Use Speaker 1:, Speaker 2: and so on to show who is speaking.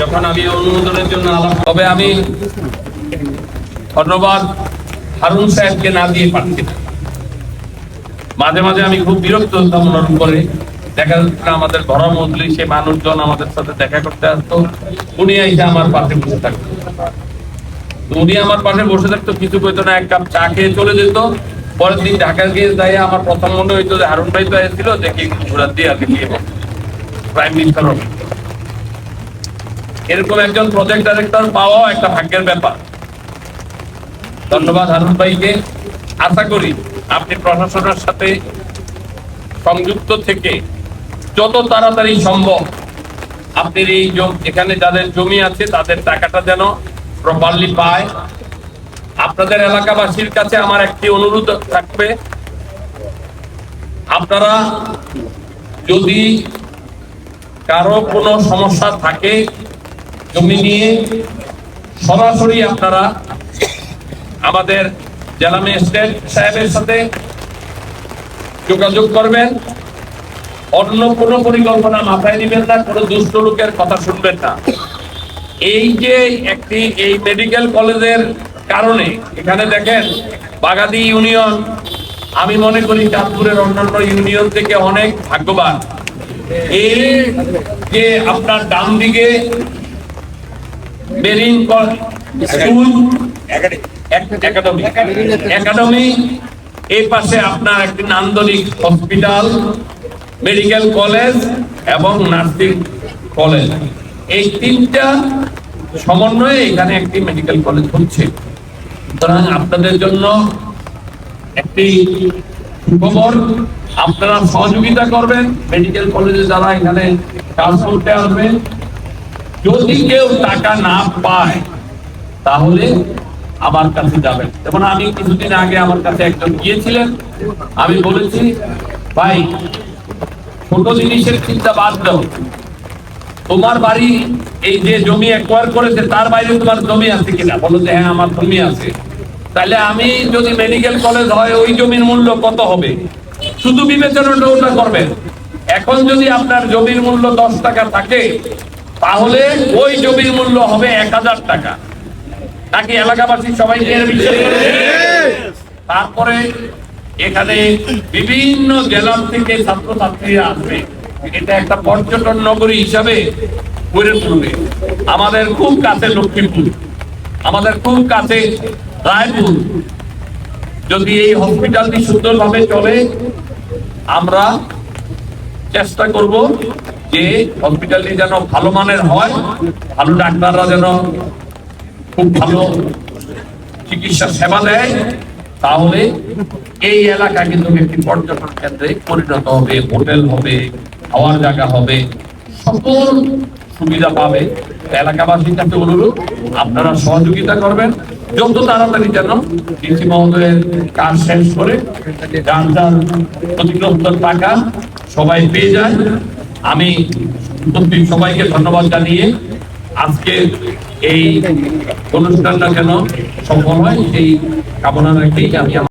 Speaker 1: যখন আমি অনুমোদনের জন্য আলাপ, তবে আমি ধন্যবাদ হারুন সাহেবকে না দিয়ে পারছি না। মাঝে মাঝে আমি খুব বিরক্ত হতাম ওনার উপরে। দেখা যাচ্ছে আমাদের ঘর মজলি সে মানুষজন আমাদের সাথে দেখা করতে আসতো, উনি এসে আমার পাশে বসে থাকতো। উনি আমার পাশে বসে থাকতো, কিছু কইতো না, এক কাপ চা খেয়ে চলে যেত। পরের দিন ঢাকা গিয়ে যাই আমার প্রথম মনে হইতো যে হারুন ভাই তো এসেছিল, দেখি ঘোরা দিয়ে আগে গিয়ে প্রাইম মিনিস্টার হবে। এরকম একজন প্রজেক্ট ডাইরেক্টর পাওয়া একটা ভাগ্যের ব্যাপার। ধন্যবাদ হারুন ভাইকে। আশা করি আপনি প্রশাসনের সাথে সংযুক্ত থেকে যত তাড়াতাড়ি সম্ভব আপনি এই এখানে যাদের জমি আছে তাদের টাকাটা যেন প্রপারলি পায়। আপনাদের এলাকাবাসীর কাছে আমার একটি অনুরোধ থাকবে, আপনারা যদি কারো কোনো সমস্যা থাকে জমি নিয়ে, সরাসরি আপনারা আমাদের জেলা ম্যাজিস্ট্রেট সাহেবের সাথে যোগাযোগ করবেন। অন্য কোনো পরিকল্পনা মাথায় নেবেন না, কোনো দুষ্ট লোকের কথা শুনবেন না। এই যে এই মেডিকেল কলেজের কারণে এখানে দেখেন বাগাদি ইউনিয়ন, আমি মনে করি চাঁদপুরের অন্যান্য ইউনিয়ন থেকে অনেক ভাগ্যবান। এই যে আপনার ডান দিকে মেরিন স্কুল একাডেমি, এই পাশে আপনার একটি নান্দনিক হসপিটাল, মেডিকেল কলেজ এবং নার্সিং কলেজ, এই তিনটা সমন্বয়ে এখানে একটি মেডিকেল কলেজ হচ্ছে। সুতরাং আপনাদের জন্য একটি খবর, আপনারা সহযোগিতা করবেন মেডিকেল কলেজে যারা এখানে কাজ করতে আসবেন। যদি কেউ টাকা না পায় তাহলে আমার কাছে যাবেন। যেমন আমি কিছুদিন আগে আমার কাছে একজন গিয়েছিলেন, আমি বলেছি ভাই ছোট জিনিসের চিন্তা বাদ দাও, তোমার বাড়ি এই যে জমি অ্যাকোয়ার করেছে তার বাইরে তোমার জমি আছে কিনা, বলো যে হ্যাঁ আমার জমি আছে। তাহলে আমি যদি মেডিকেল কলেজ হয় ওই জমির মূল্য কত হবে, শুধু বিবেচনাটা ওটা করবেন। এখন যদি আপনার জমির মূল্য 10 টাকা থাকে তাহলে ওই জমির মূল্য হবে 1000 টাকা, নাকি এলাকাবাসী সবাই এর বিষয়ে? তারপরে এখানে বিভিন্ন জেলার থেকে ছাত্রছাত্রীরা আসবে, এটা একটা পর্যটন নগরী হিসাবে গড়ে তুলবে। আমাদের খুব কাছে লক্ষ্মীপুর, আমাদের খুব কাছে রায়পুর। যদি এই হসপিটালটি সুন্দরভাবে চলে, আমরা চেষ্টা করব যে হসপিটালটি যেন ভালো মানের হয়, ভালো ডাক্তাররা যেন খুব ভালো চিকিৎসা সেবা দেয়, তাহলে এই এলাকা কিন্তু একটি পর্যটন কেন্দ্রে পরিণত হবে, হোটেল হবে, খাওয়ার জায়গা হবে, সকল সুবিধা পাবে। এলাকাবাসীর কাছে অনুরোধ আপনারা সহযোগিতা করবেন, যত তাড়াতাড়ি যেন ডিসি মহোদয়ের কাজ শেষ করে যার যার ক্ষতিগ্রস্ত টাকা সবাই পেয়ে যায়। আমি সবাইকে ধন্যবাদ জানিয়ে আজকে এই অনুষ্ঠানটা যেন সফল হয় সেই কামনা রেখেই আমি